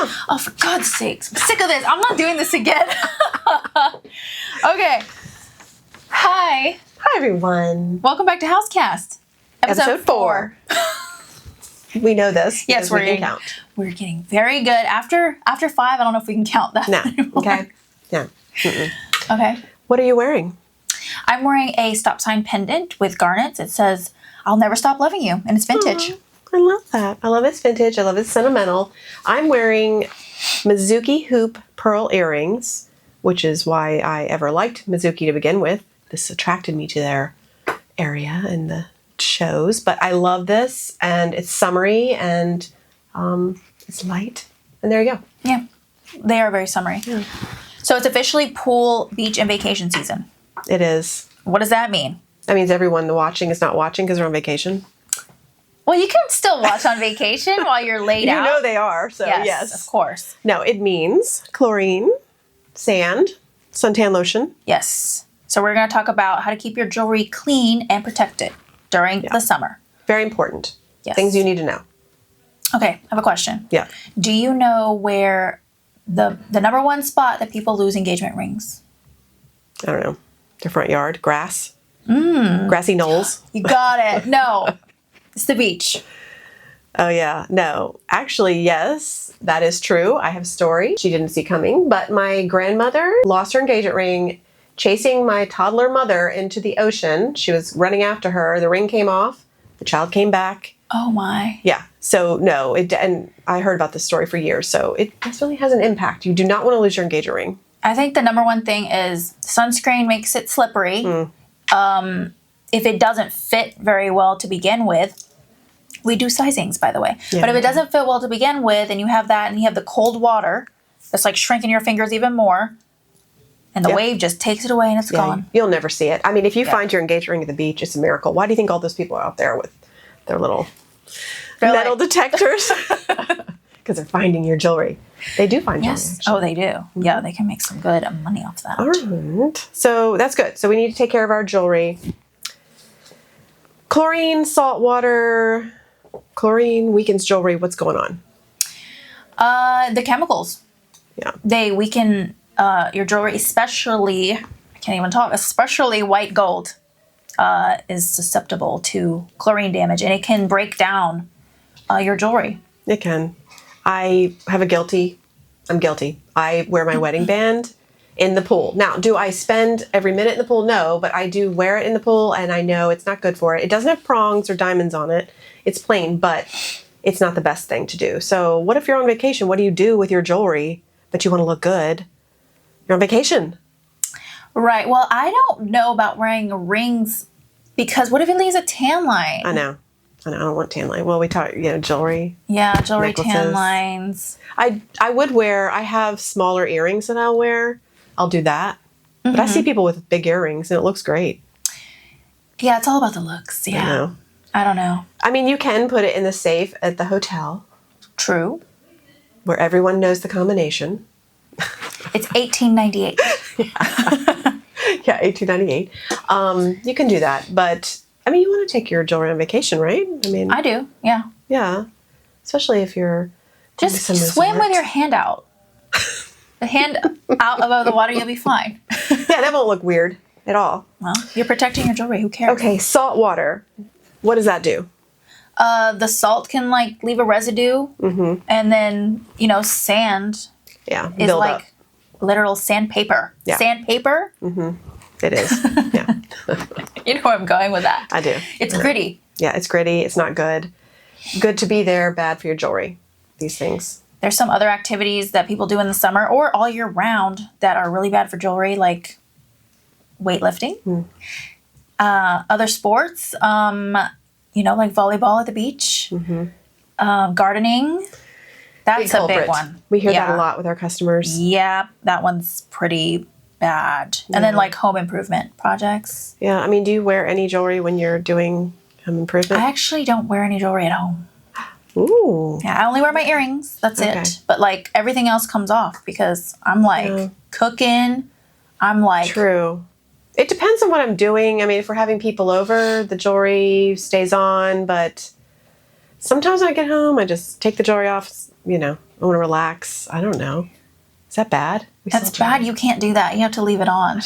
Oh, for God's sakes. I'm sick of this. I'm not doing this again. Okay. Hi. Hi, everyone. Welcome back to Hauscast. Episode 4. We know this. Yes, we can count. We're getting very good. After 5, I don't know if we can count that No. anymore. Okay. Yeah. Okay. What are you wearing? I'm wearing a stop sign pendant with garnets. It says, "I'll never stop loving you," and it's vintage. I love that. I love it's vintage. I love it's sentimental. I'm wearing Mizuki hoop pearl earrings, which is why I ever liked Mizuki to begin with. This attracted me to their area and the shows. But I love this, and it's summery, and it's light. And there you go. Yeah. They are very summery. Yeah. So it's officially pool, beach, and vacation season. It is. What does that mean? That means everyone watching is not watching because they're on vacation. Well, you can still watch on vacation while you're laid out. You know they are, so yes. Of course. No, it means chlorine, sand, suntan lotion. Yes. So we're going to talk about how to keep your jewelry clean and protected during the summer. Very important. Yes. Things you need to know. Okay, I have a question. Yeah. Do you know where the number one spot that people lose engagement rings? I don't know. Their front yard, grass, grassy knolls. You got it. No, it's the beach. Oh, yeah. No. Actually, yes, that is true. I have a story she didn't see coming, but my grandmother lost her engagement ring chasing my toddler mother into the ocean. She was running after her. The ring came off. The child came back. Oh, my. Yeah. So, no. And I heard about this story for years, so it really has an impact. You do not want to lose your engagement ring. I think the number one thing is sunscreen makes it slippery. If it doesn't fit very well to begin with, we do sizings, by the way. Yeah, but if it doesn't fit well to begin with, and you have that, and you have the cold water, that's like shrinking your fingers even more, and the wave just takes it away and it's gone. You'll never see it. I mean, if you find your engagement ring at the beach, it's a miracle. Why do you think all those people are out there with their little metal detectors? Because they're finding your jewelry. They do find jewelry. Yes. Oh, they do. Yeah, they can make some good money off that. All right. So that's good. So we need to take care of our jewelry. Chlorine, salt water. Chlorine weakens jewelry. What's going on? The chemicals. Yeah. They weaken your jewelry, especially, I can't even talk, especially white gold is susceptible to chlorine damage, and it can break down your jewelry. It can. I'm guilty. I wear my wedding band in the pool. Now, do I spend every minute in the pool? No, but I do wear it in the pool, and I know it's not good for it. It doesn't have prongs or diamonds on it. It's plain, but it's not the best thing to do. So what if you're on vacation? What do you do with your jewelry, but you want to look good? You're on vacation. Right. Well, I don't know about wearing rings because what if it leaves a tan line? I know. I don't want tan line. Well, we talk, jewelry. Yeah, jewelry necklaces. tan lines. I would wear, I have smaller earrings that I'll wear. I'll do that. But I see people with big earrings and it looks great. Yeah, it's all about the looks. Yeah. I don't know. I mean, you can put it in the safe at the hotel. True. Where everyone knows the combination. It's $18.98. Yeah, $18.98. You can do that. But, I mean, you want to take your jewelry on vacation, right? I mean, I do. Yeah. Yeah. Especially if you're... Just swim with your hand out. The hand out above the water, you'll be fine. Yeah, that won't look weird at all. Well, you're protecting your jewelry. Who cares? Okay, salt water. What does that do? The salt can leave a residue, and then sand. Yeah, is build like up. literal sandpaper. Yeah. Sandpaper. It is. Yeah, You know where I'm going with that. I do. It's gritty. Yeah, it's gritty. It's not good. Good to be there. Bad for your jewelry. These things. There's some other activities that people do in the summer or all year round that are really bad for jewelry, like weightlifting, other sports, like volleyball at the beach, gardening. That's a big one. We hear that a lot with our customers. Yeah, that one's pretty bad. And then home improvement projects. Yeah, I mean, do you wear any jewelry when you're doing home improvement? I actually don't wear any jewelry at home. Ooh. Yeah, I only wear my earrings. That's it. But everything else comes off because I'm cooking. I'm True. It depends on what I'm doing. I mean, if we're having people over, the jewelry stays on, but sometimes when I get home, I just take the jewelry off, I want to relax. I don't know. Is that bad? That's bad. You can't do that. You have to leave it on.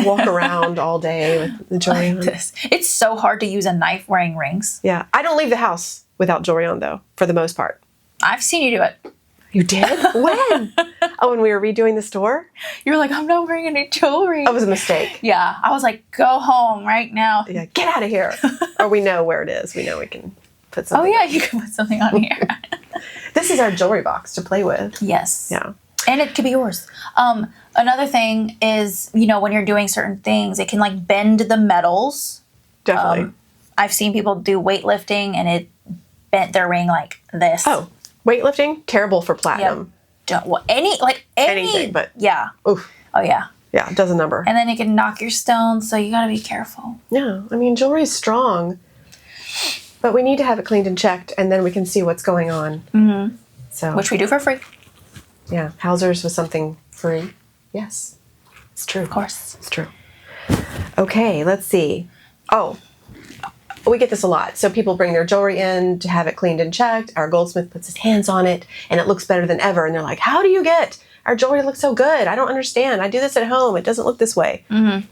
Walk around all day with the jewelry on. It's so hard to use a knife wearing rings. Yeah. I don't leave the house without jewelry on, though, for the most part. I've seen you do it. You did? When? Oh, when we were redoing the store? You were like, I'm not wearing any jewelry. That was a mistake. Yeah. I was like, go home right now. Yeah, get out of here. Or we know where it is. We know we can put something. Oh, yeah, you can put something on here. This is our jewelry box to play with. Yes. Yeah. And it could be yours. Another thing is, you know, when you're doing certain things, it can like bend the metals. Definitely. I've seen people do weightlifting and it bent their ring like this. Oh, weightlifting? Terrible for platinum. Don't, well, anything, but yeah. Oof. Oh, yeah. Yeah, it does a number. And then it can knock your stones, so you got to be careful. Yeah, I mean, jewelry is strong, but we need to have it cleaned and checked, and then we can see what's going on. Mm-hmm. So, which we do for free. Yeah, Hauser's was something free. Yes, it's true. Of course. It's true. Okay, let's see. Oh, we get this a lot. So people bring their jewelry in to have it cleaned and checked. Our goldsmith puts his hands on it, and it looks better than ever. And they're like, how do you get our jewelry to look so good? I don't understand. I do this at home. It doesn't look this way. Mm-hmm.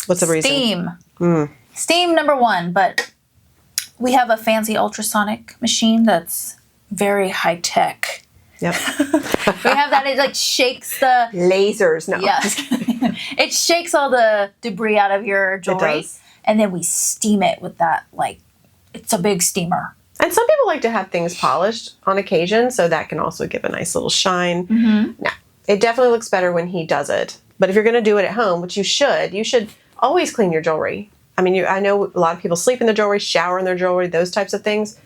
What's the reason? Steam. Steam, number one. But we have a fancy ultrasonic machine that's very high tech. Yep. We have that. It like shakes the lasers. No. Yes. It shakes all the debris out of your jewelry. It does. And then we steam it with that, like, it's a big steamer. And some people like to have things polished on occasion, so that can also give a nice little shine. Mm-hmm. Now, it definitely looks better when he does it. But if you're going to do it at home, which you should always clean your jewelry. I mean, I know a lot of people sleep in their jewelry, shower in their jewelry, those types of things.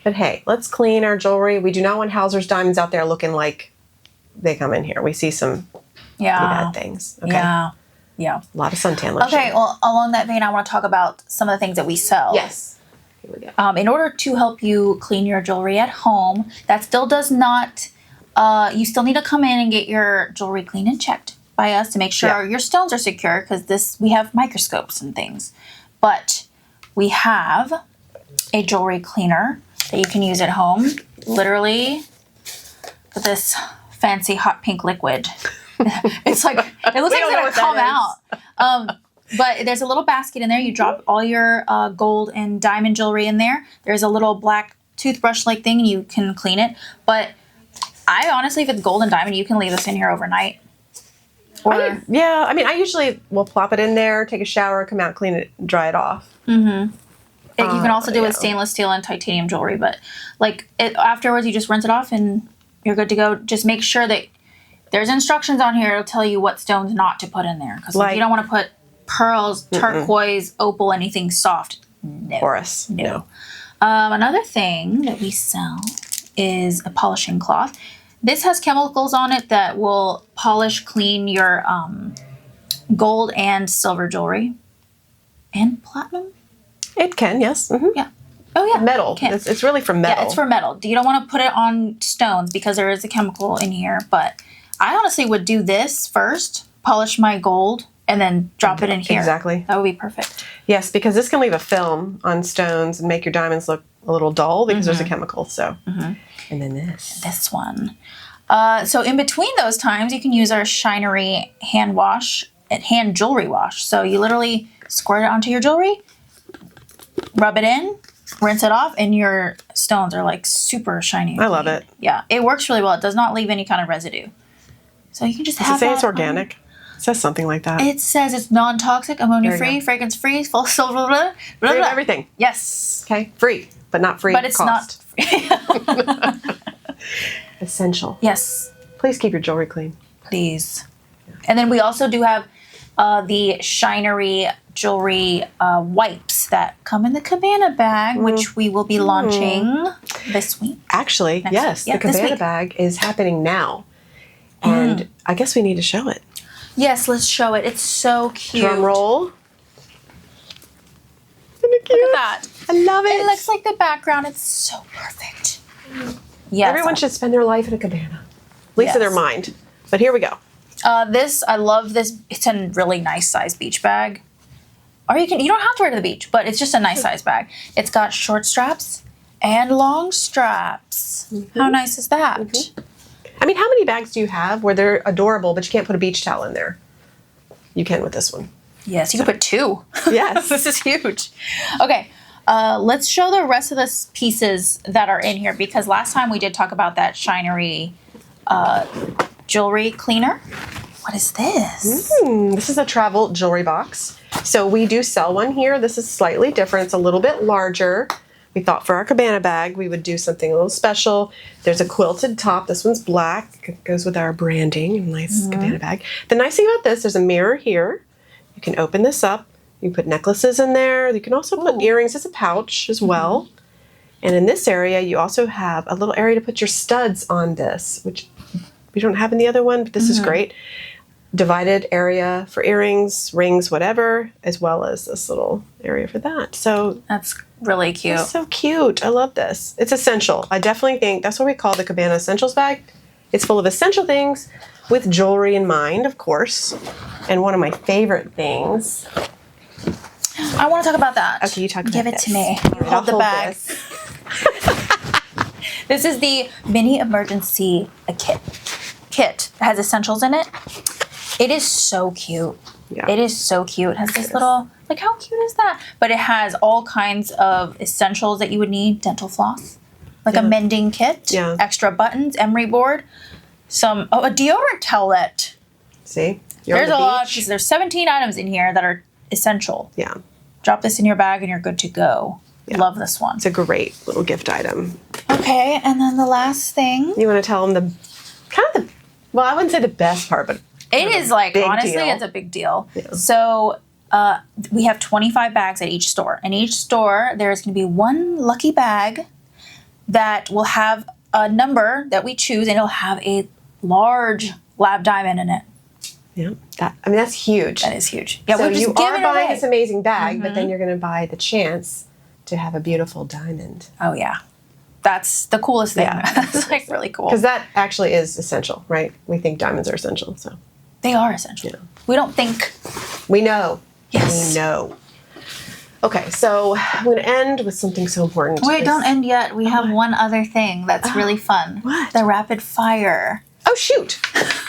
But hey, let's clean our jewelry. We do not want Hauser's diamonds out there looking like they come in here. We see some pretty bad things. Okay? Yeah. A lot of suntan lotion. Okay, well, along that vein, I want to talk about some of the things that we sell. Yes. Here we go. In order to help you clean your jewelry at home, that still does not, you still need to come in and get your jewelry cleaned and checked by us to make sure your stones are secure, because we have microscopes and things. But we have a jewelry cleaner that you can use at home. Literally, with this fancy hot pink liquid. It's like, it looks like it's gonna come out. But there's a little basket in there. You drop all your gold and diamond jewelry in there. There's a little black toothbrush-like thing, and you can clean it. But I honestly, if it's gold and diamond, you can leave this in here overnight. I mean, I usually will plop it in there, take a shower, come out, clean it, dry it off. Mm-hmm. You can also do it with stainless steel and titanium jewelry, but like afterwards, you just rinse it off and you're good to go. Just make sure that there's instructions on here. It'll tell you what stones not to put in there, because you don't want to put pearls, turquoise, opal, anything soft. No. Porous. No. Another thing that we sell is a polishing cloth. This has chemicals on it that will polish clean your gold and silver jewelry and platinum. It can, yes. Mm-hmm. Yeah. Oh, yeah. Metal. It's really for metal. Yeah, it's for metal. You don't want to put it on stones because there is a chemical in here. But I honestly would do this first, polish my gold, and then drop it in here. Exactly. That would be perfect. Yes, because this can leave a film on stones and make your diamonds look a little dull because there's a chemical. So, and then this one. So in between those times, you can use our Shinery hand jewelry wash. So you literally squirt it onto your jewelry, rub it in, rinse it off, and your stones are like super shiny. I love it. Yeah, it works really well. It does not leave any kind of residue. So you can just Does have it say that it's organic? It says something like that. It says it's non-toxic, ammonia-free, fragrance-free, full silver, blah, blah, blah, Free of blah. everything. Yes. Okay, free, but not free. But it's cost. not free. Essential. Yes. Please keep your jewelry clean. Please. And then we also do have the Shinery jewelry wipes that come in the Cabana bag, which we will be launching this week. Actually, yes, week. Yeah, the Cabana bag is happening now. And I guess we need to show it. Yes, let's show it. It's so cute. Drum roll. Isn't it cute? Look at that. I love it. It looks like the background. It's so perfect. Yes. Everyone should spend their life at a cabana. At least in their mind. But here we go. I love this. It's a really nice size beach bag. Or you don't have to wear it to the beach, but it's just a nice size bag. It's got short straps and long straps. How nice is that? I mean, how many bags do you have where they're adorable, but you can't put a beach towel in there? You can with this one. Yes, you can put 2. Yes. This is huge. Okay, let's show the rest of the pieces that are in here, because last time we did talk about that shinery jewelry cleaner. What is this? This is a travel jewelry box. So we do sell one here. This is slightly different. It's a little bit larger. We thought for our Cabana bag, we would do something a little special. There's a quilted top. This one's black. It goes with our branding. Nice Cabana bag. The nice thing about this, there's a mirror here. You can open this up. You can put necklaces in there. You can also put earrings as a pouch as well. And in this area, you also have a little area to put your studs on this, which we don't have in the other one, but this is great. Divided area for earrings, rings, whatever, as well as this little area for that. So That's really cute. it's so cute. I love this. It's essential. I definitely think that's what we call the Cabana Essentials bag. It's full of essential things with jewelry in mind, of course. And one of my favorite things. I want to talk about that. Okay, you talk about Give it this. to me. All right, You hold the I'll bag. this. This is the mini emergency kit. It has essentials in it. It is so cute. Yeah. It is so cute. It has this little, like, how cute is that? But it has all kinds of essentials that you would need. Dental floss, like a mending kit, extra buttons, emery board, a deodorant towelette. See? You're There's on a the lot. beach. There's 17 items in here that are essential. Yeah. Drop this in your bag and you're good to go. Yeah. Love this one. It's a great little gift item. Okay, and then the last thing. You want to tell them well, I wouldn't say the best part, but It is like, big honestly, deal. it's a big deal. Yeah. So we have 25 bags at each store. In each store, there is going to be one lucky bag that will have a number that we choose, and it'll have a large lab diamond in it. yeah, that's huge. That is huge. Yeah, So we're just you giving are it buying away. this amazing bag, but then you're going to buy the chance to have a beautiful diamond. Oh, yeah. That's the coolest thing. Yeah. That's like really cool. Because that actually is essential, right? We think diamonds are essential, so They are essential. Yeah. We don't think. we know. Yes. We know. Okay, so I'm going to end with something so important. Wait, don't end yet. We have one other thing that's really fun. What? The rapid fire. Oh, shoot.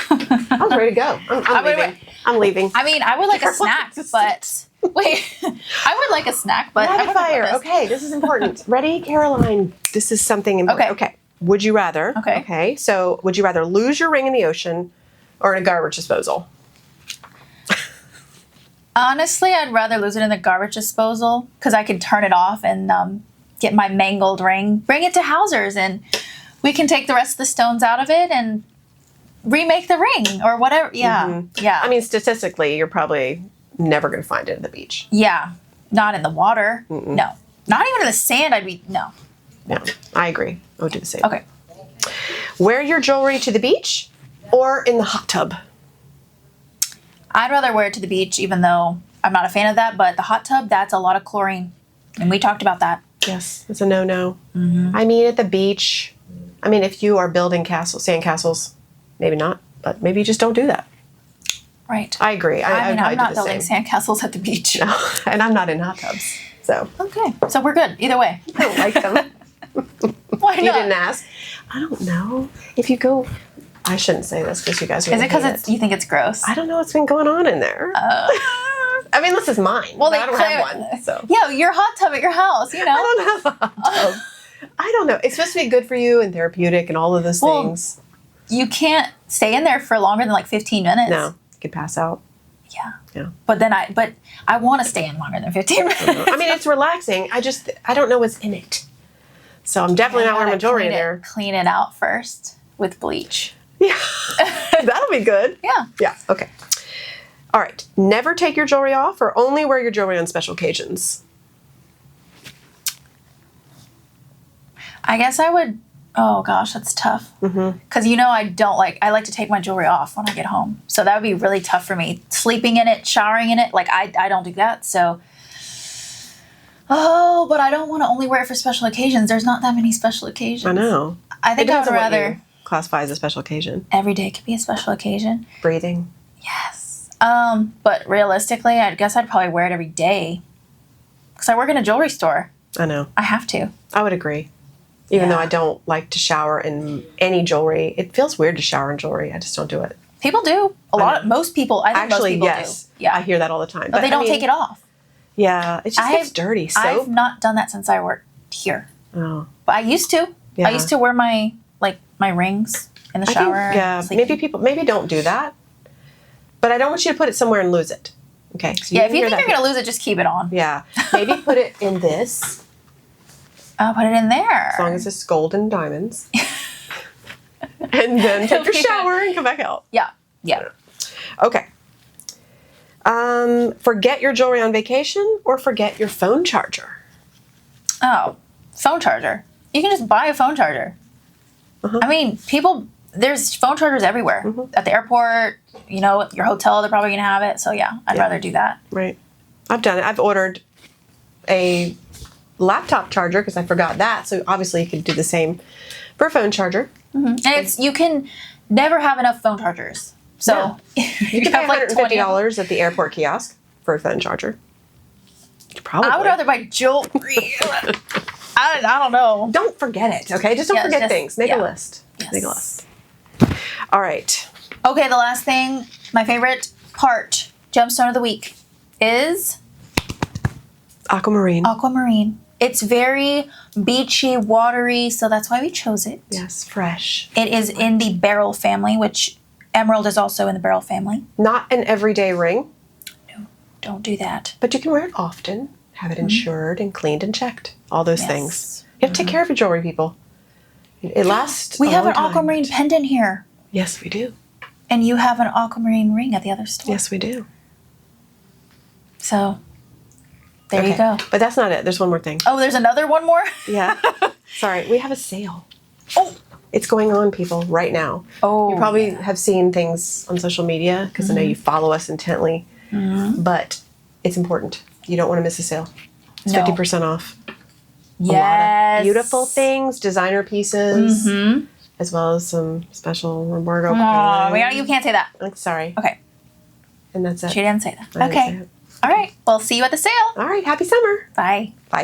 I was ready to go. I'm wait, leaving. wait. I'm leaving. I mean, I would like a snack, but wait, I would like a snack, but I Rapid don't know fire. about this. Okay, this is important. Ready, Caroline? This is something important. Okay. Okay. Would you rather? Okay. Okay. So, would you rather lose your ring in the ocean or in a garbage disposal? Honestly, I'd rather lose it in the garbage disposal because I can turn it off and get my mangled ring, bring it to Hauser's, and we can take the rest of the stones out of it and remake the ring or whatever. Yeah, yeah. I mean, statistically, you're probably never going to find it at the beach. yeah, not in the water. No, not even in the sand. No. No, I agree. I would do the same. Okay. Wear your jewelry to the beach or in the hot tub? I'd rather wear it to the beach, even though I'm not a fan of that. But the hot tub, that's a lot of chlorine, and we talked about that. Yes, it's a no-no. I mean, at the beach, if you are building sand castles, maybe not, but maybe you just don't do that. Right. I agree. I would I'm probably not do the building same. sandcastles at the beach. No, and I'm not in hot tubs, so Okay, so we're good either way. I don't like them. Why not? You didn't ask. I don't know. If you go, I shouldn't say this because you guys are. Is it because you think it's gross? I don't know what's been going on in there. This is mine. Well, but I don't have one. So Yeah, your hot tub at your house, you know. I don't have a hot tub. I don't know. It's supposed to be good for you and therapeutic and all of those Well, things. You can't stay in there for longer than like 15 minutes. No, you could pass out. Yeah. Yeah. But I want to stay in longer than 15 minutes. It's relaxing. I don't know what's in it. So I'm definitely not wearing my jewelry in there. Clean it out first with bleach. Yeah. That'll be good. Yeah. Yeah. Okay. All right. Never take your jewelry off or only wear your jewelry on special occasions. I guess I would. Oh gosh, that's tough. Because I like to take my jewelry off when I get home. So that would be really tough for me. Sleeping in it, showering in it, like I don't do that. So. Oh, but I don't want to only wear it for special occasions. There's not that many special occasions. I know. I think I would rather. Classify as a special occasion. Every day could be a special occasion. Breathing. Yes. But realistically, I guess I'd probably wear it every day. Because I work in a jewelry store. I know. I have to. I would agree. Even though I don't like to shower in any jewelry. It feels weird to shower in jewelry. I just don't do it. People do. Most people, I think Actually, most people yes. do. Yeah. I hear that all the time. But they don't take it off. Yeah. It just gets dirty. Soap? I've not done that since I worked here. Oh. But I used to. Yeah. I used to wear my rings in the shower. Maybe don't do that. But I don't want you to put it somewhere and lose it. Okay. So if you think you're going to lose it, just keep it on. Yeah. Maybe put it in this. I'll put it in there. As long as it's gold and diamonds. And then take your shower and come back out. Yeah. Yeah. Okay. Forget your jewelry on vacation or forget your phone charger? Oh, phone charger. You can just buy a phone charger. I mean, there's phone chargers everywhere. At the airport, your hotel, they're probably going to have it. So, yeah, I'd rather do that. Right. I've done it. I've ordered a laptop charger because I forgot that. So, obviously, you could do the same for a phone charger. And you can never have enough phone chargers. So, you can pay $150 at the airport kiosk for a phone charger. Probably. I would rather buy jewelry. I don't know. Don't forget it, okay? Just don't forget things. Make a list. Yes. Make a list. All right. Okay, the last thing, my favorite part, gemstone of the week, is aquamarine. Aquamarine. It's very beachy, watery, so that's why we chose it. Yes, fresh. It is in the beryl family, which emerald is also in the beryl family. Not an everyday ring. No, don't do that. But you can wear it often, have it insured and cleaned and checked. All those things. You have to take care of your jewelry, people. It lasts We a have long an time. aquamarine pendant here. Yes, we do. And you have an aquamarine ring at the other store. Yes, we do. So, there you go. But that's not it. There's one more thing. Oh, there's another one more? Yeah. Sorry. We have a sale. Oh. It's going on, people, right now. Oh. You probably have seen things on social media because I know you follow us intently. But it's important. You don't want to miss a sale. It's 50% off. Yes. A lot of beautiful things, designer pieces, as well as some special embargo. Oh, you can't say that. Sorry. Okay. And that's it. She didn't say that. I didn't Okay. say it. All right. Well, see you at the sale. All right. Happy summer. Bye. Bye.